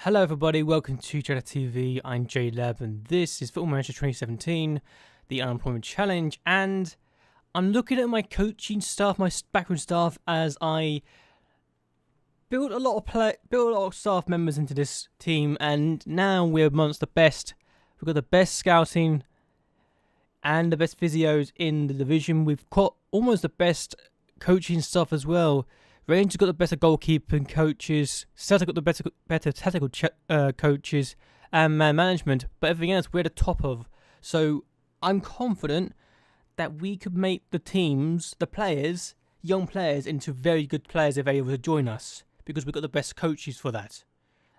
Hello everybody, welcome to JLABTV. I'm JLAB and this is Football Manager 2017, the Unemployment Challenge, and I'm looking at my coaching staff, my backroom staff, as I built a lot of staff members into this team, and now we're amongst the best. We've got the best scouting and the best physios in the division. We've got almost the best coaching staff as well. Rangers got the better goalkeeping coaches, Celtic got the better tactical coaches and man management, but everything else we're the top of. So I'm confident that we could make the teams, the players, young players, into very good players if they're able to join us, because we've got the best coaches for that.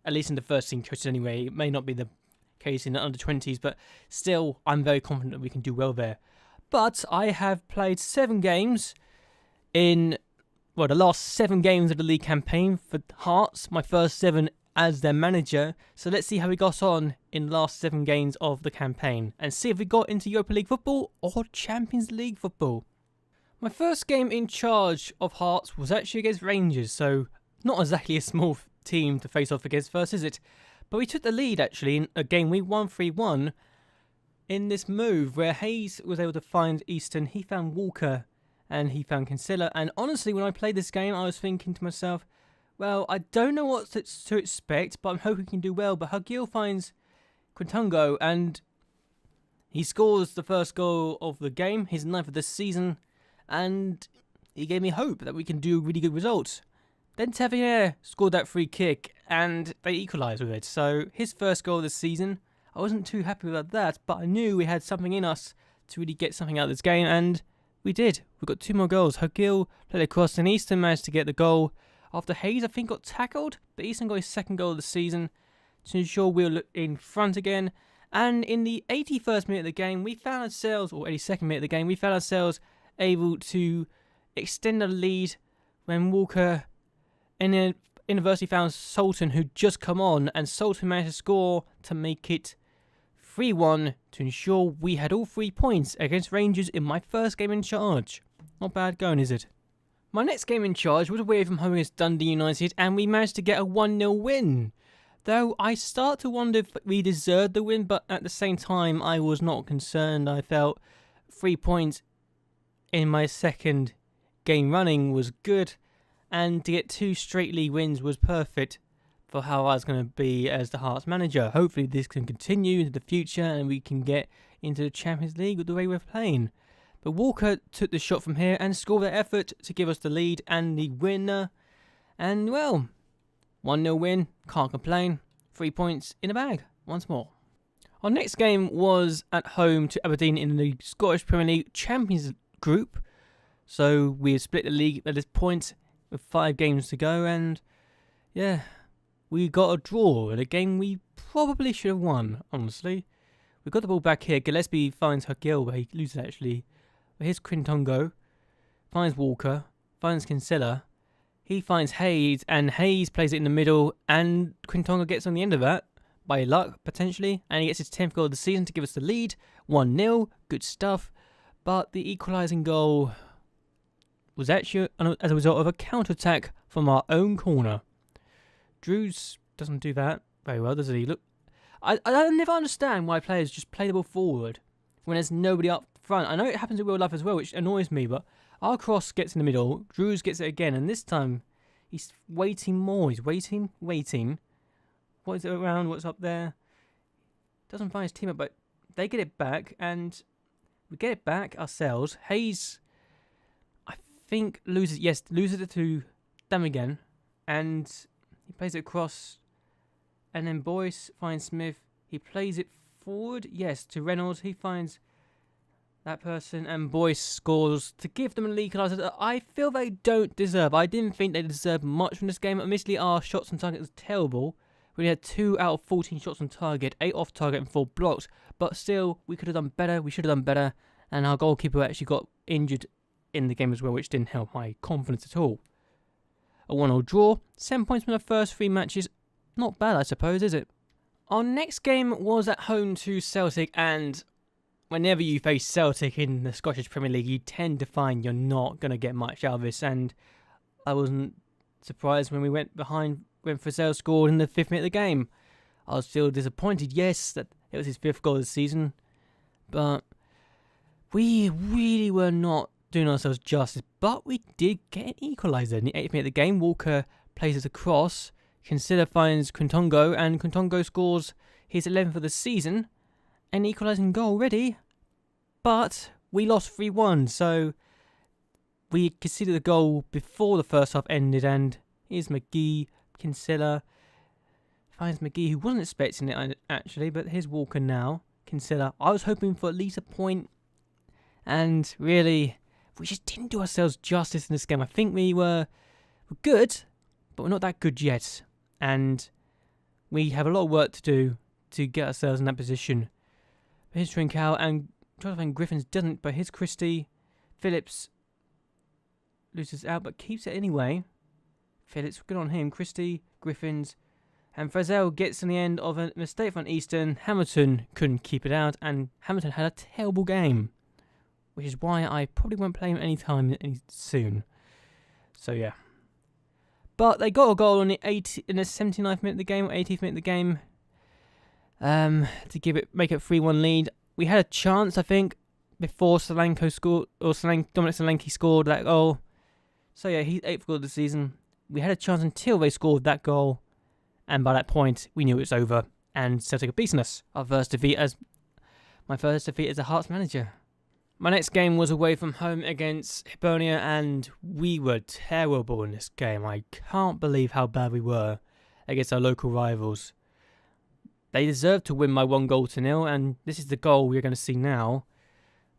At least in the first team coaches anyway. It may not be the case in the under-20s, but still I'm very confident that we can do well there. But I have played 7 games in the last 7 games of the league campaign for Hearts, my first 7 as their manager. So let's see how we got on in the last 7 games of the campaign and see if we got into Europa League football or Champions League football. My first game in charge of Hearts was actually against Rangers, so not exactly a small team to face off against first, is it? But we took the lead actually in a game we won 3-1 in this move where Hayes was able to find Easton, he found Walker, and he found Kinsella. And honestly, when I played this game, I was thinking to myself, well, I don't know what to expect, but I'm hoping we can do well. But Hagil finds Quintongo, and he scores the first goal of the game, his 9th of this season, and he gave me hope that we can do really good results. Then Tavier scored that free kick, and they equalised with it. So his first goal of the season, I wasn't too happy about that, but I knew we had something in us to really get something out of this game, and we did. We got 2 more goals. Hagil played across and Easton managed to get the goal after Hayes, I think, got tackled. But Easton got his 2nd goal of the season to ensure we were in front again. And in the 81st minute of the game, we found ourselves, or 82nd minute of the game, we found ourselves able to extend the lead when Walker inadvertently found Sultan, who'd just come on, and Sultan managed to score to make it 3-1 to ensure we had all 3 points against Rangers in my first game in charge. Not bad going, is it? My next game in charge was away from home against Dundee United, and we managed to get a 1-0 win. Though I start to wonder if we deserved the win, but at the same time I was not concerned. I felt 3 points in my 2nd game running was good, and to get 2 straight league wins was perfect for how I was going to be as the Hearts manager. Hopefully this can continue into the future and we can get into the Champions League with the way we're playing. But Walker took the shot from here and scored that effort to give us the lead and the winner. And well, 1-0 win, can't complain. 3 points in the bag once more. Our next game was at home to Aberdeen in the Scottish Premier League Champions Group. So we have split the league at this point with 5 games to go, and yeah, we got a draw in a game we probably should have won, honestly. We got the ball back here. Gillespie finds Hagil, but he loses actually. But here's Quintongo. Finds Walker. Finds Kinsella. He finds Hayes, and Hayes plays it in the middle, and Quintongo gets on the end of that, by luck, potentially. And he gets his 10th goal of the season to give us the lead. 1-0. Good stuff. But the equalising goal was actually as a result of a counter-attack from our own corner. Drews doesn't do that very well, does he? Look, I never understand why players just play the ball forward when there's nobody up front. I know it happens in real life as well, which annoys me, but our cross gets in the middle, Drews gets it again, and this time he's waiting more. He's waiting. What is it around? What's up there? Doesn't find his teammate, but they get it back, and we get it back ourselves. Hayes, I think, loses it to them again, and he plays it across, and then Boyce finds Smith. He plays it forward, yes, to Reynolds. He finds that person, and Boyce scores to give them a lead equaliser that I feel they don't deserve. I didn't think they deserved much from this game. Admittedly, our shots on target was terrible. We had 2 out of 14 shots on target, 8 off target and 4 blocked. But still, we could have done better. We should have done better. And our goalkeeper actually got injured in the game as well, which didn't help my confidence at all. A 1-1 draw, 7 points from the first 3 matches. Not bad, I suppose, is it? Our next game was at home to Celtic, and whenever you face Celtic in the Scottish Premier League, you tend to find you're not going to get much out of this, and I wasn't surprised when we went behind when Frizzell scored in the 5th minute of the game. I was still disappointed, yes, that it was his 5th goal of the season, but we really were not doing ourselves justice. But we did get an equaliser in the 8th minute of the game. Walker plays it across. Kinsella finds Quintongo, and Quintongo scores his 11th of the season. An equalising goal already, but we lost 3-1, so we conceded the goal before the first half ended, and here's McGee. Kinsella finds McGee, who wasn't expecting it actually, but here's Walker now. Kinsella, I was hoping for at least a point, and really, we just didn't do ourselves justice in this game. I think we were good, but we're not that good yet, and we have a lot of work to do to get ourselves in that position. Here's Trincao, and Jonathan Griffins doesn't, but here's Christie. Phillips loses out, but keeps it anyway. Phillips, good on him. Christie, Griffins, and Frizzell gets in the end of a mistake from Easton. Hamilton couldn't keep it out, and Hamilton had a terrible game, which is why I probably won't play him anytime soon. So yeah. But they got a goal in the 79th minute of the game, or 80th minute of the game, to make it 3-1 lead. We had a chance, I think, before Dominic Solanke scored that goal. So yeah, he's 8th goal of the season. We had a chance until they scored that goal, and by that point, we knew it was over, and Celtic had beaten us. My first defeat as a Hearts manager. My next game was away from home against Hibernia, and we were terrible in this game. I can't believe how bad we were against our local rivals. They deserved to win by 1-0, and this is the goal we're going to see now.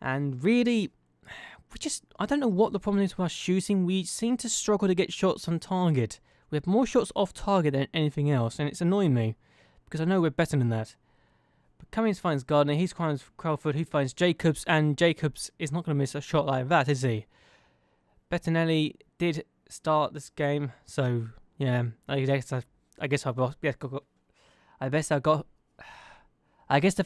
And really, I don't know what the problem is with our shooting. We seem to struggle to get shots on target. We have more shots off target than anything else, and it's annoying me, because I know we're better than that. But Cummings finds Gardner, he finds Crawford, he finds Jacobs, and Jacobs is not going to miss a shot like that, is he? Bettinelli did start this game, so yeah, I guess the fact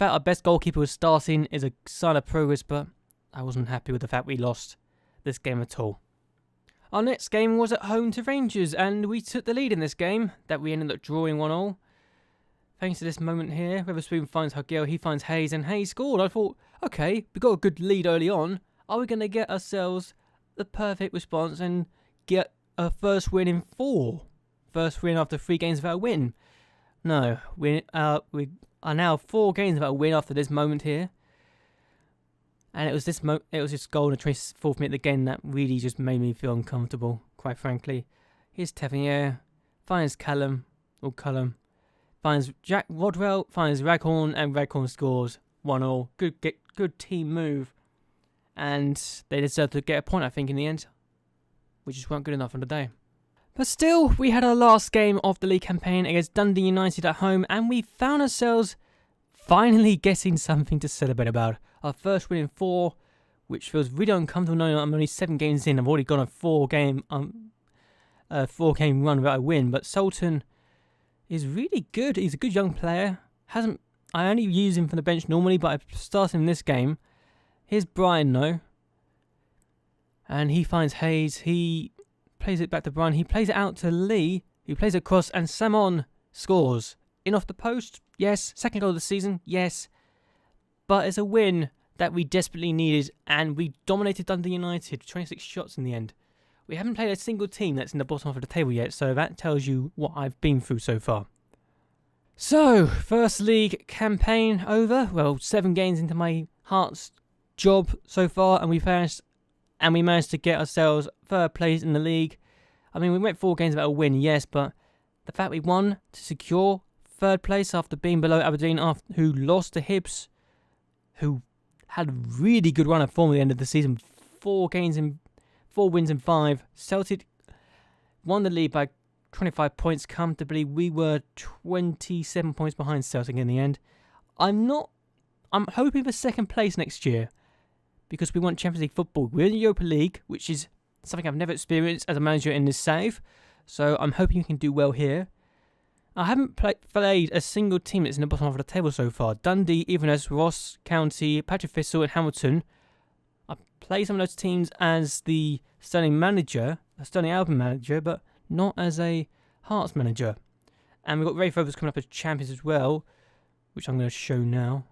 our best goalkeeper was starting is a sign of progress, but I wasn't happy with the fact we lost this game at all. Our next game was at home to Rangers, and we took the lead in this game that we ended up drawing 1-1. Thanks to this moment here, Weatherspoon finds Huggill, he finds Hayes, and Hayes scored. I thought, okay, we got a good lead early on. Are we going to get ourselves the perfect response and get a first win in 4? First win after 3 games without a win? No, we are now 4 games without a win after this moment here. And it was this goal in the 24th minute of the game that really just made me feel uncomfortable, quite frankly. Here's Tavernier, finds Cullum, finds Jack Rodwell, finds Raghorn, and Raghorn scores 1-0. Good team move. And they deserved to get a point, I think, in the end, which just weren't good enough on the day. But still, we had our last game of the league campaign against Dundee United at home, and we found ourselves finally getting something to celebrate about. Our first win in 4, which feels really uncomfortable knowing I'm only 7 games in. I've already gone a 4-game run without a win, but Sultan is really good. He's a good young player. I only use him from the bench normally, but I started him in this game. Here's Brian though, and he finds Hayes. He plays it back to Brian. He plays it out to Lee, who plays it across, and Samon scores. In off the post, yes. 2nd goal of the season, yes. But it's a win that we desperately needed, and we dominated Dundee United, 26 shots in the end. We haven't played a single team that's in the bottom half of the table yet, so that tells you what I've been through so far. So, first league campaign over. Well, 7 games into my Hearts job so far, and we managed to get ourselves 3rd place in the league. I mean, we went 4 games without a win, yes, but the fact we won to secure 3rd place after being below Aberdeen, who lost to Hibs, who had a really good run of form at the end of the season. 4 wins in 5. Celtic won the lead by 25 points comfortably. We were 27 points behind Celtic in the end. I'm hoping for 2nd place next year, because we want Champions League football. We're in the Europa League, which is something I've never experienced as a manager in this save. So I'm hoping we can do well here. I haven't played a single team that's in the bottom half of the table so far. Dundee, Inverness, Ross County, Patrick Thistle, and Hamilton. I played some of those teams as the Sterling Albion manager, but not as a Hearts manager. And we've got Raith Rovers coming up as champions as well, which I'm going to show now.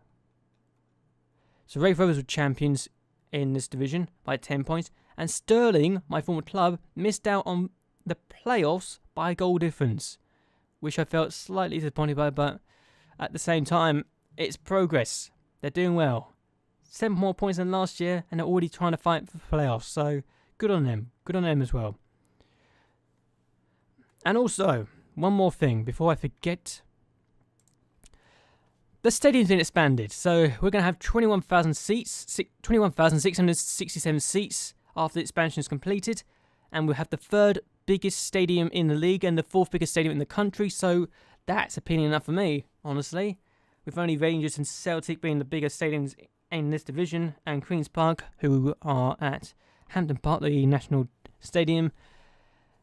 So Raith Rovers were champions in this division by 10 points. And Stirling, my former club, missed out on the playoffs by a goal difference, which I felt slightly disappointed by, but at the same time, it's progress. They're doing well. 7 more points than last year, and they're already trying to fight for playoffs, so good on them. Good on them as well. And also, one more thing before I forget. The stadium's been expanded, so we're going to have 21,000 seats, 21,667 seats after the expansion is completed, and we'll have the third biggest stadium in the league and the fourth biggest stadium in the country, so that's appealing enough for me, honestly. With only Rangers and Celtic being the biggest stadiums in this division, and Queen's Park, who are at Hampden Park, the national stadium,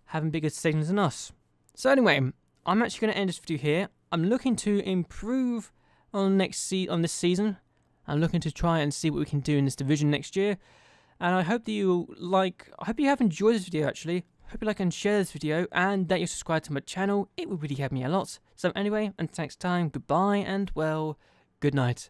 having bigger stadiums than us. So anyway, I'm actually going to end this video here. I'm looking to improve on this season. I'm looking to try and see what we can do in this division next year. And I hope that I hope you have enjoyed this video actually. Hope you like and share this video, and that you subscribe to my channel. It would really help me a lot. So anyway, until next time, goodbye and well, good night.